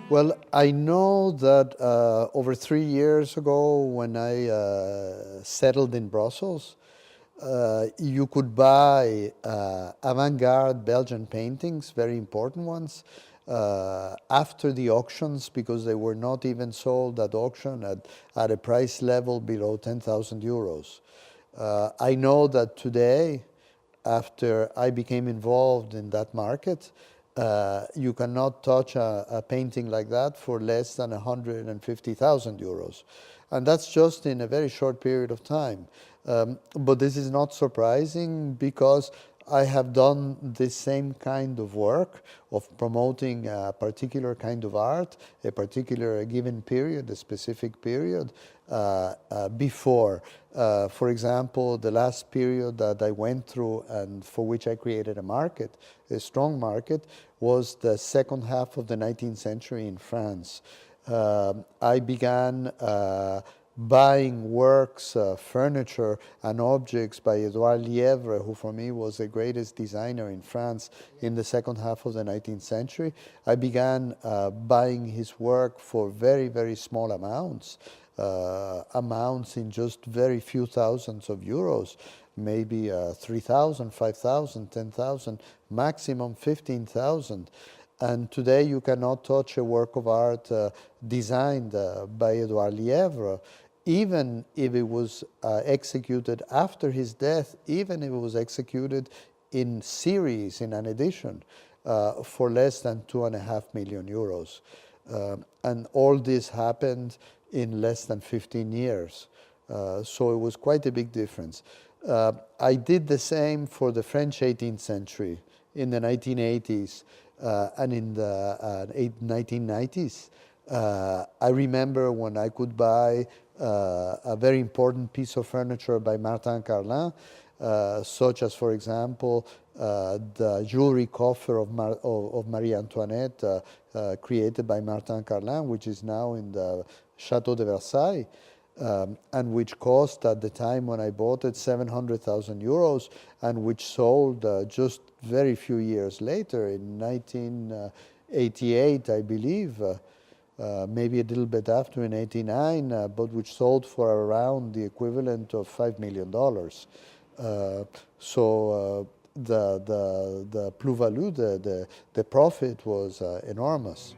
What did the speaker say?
Well, I know that over 3 years ago, when I settled in Brussels, you could buy avant-garde Belgian paintings, very important ones, after the auctions because they were not even sold at auction at a price level below 10,000 euros. I know that today, after I became involved in that market, you cannot touch a painting like that for less than 150,000 euros. And that's just in a very short period of time. But this is not surprising because I have done the same kind of work of promoting a particular kind of art, a particular given period, a specific period, before. For example, the last period that I went through and for which I created a market, a strong market, was the second half of the 19th century in France. I began buying works, furniture, and objects by Édouard Lièvre, who for me was the greatest designer in France in the second half of the 19th century. I began buying his work for very, very small amounts, amounts in just very few thousands of euros, maybe 3,000, 5,000, 10,000, maximum 15,000. And today you cannot touch a work of art designed by Édouard Lièvre, even if it was executed after his death, even if it was executed in series, in an edition, for less than 2.5 million euros. And all this happened in less than 15 years. So it was quite a big difference. I did the same for the French 18th century in the 1980s and in the 1990s. I remember when I could buy a very important piece of furniture by Martin Carlin, such as, for example, the jewelry coffer of Marie Antoinette, created by Martin Carlin, which is now in the Chateau de Versailles, and which cost at the time when I bought it 700,000 euros, and which sold just very few years later in 1988, I believe. Maybe a little bit after in 89, but which sold for around the equivalent of $5 million. So the plus-value, the profit was enormous.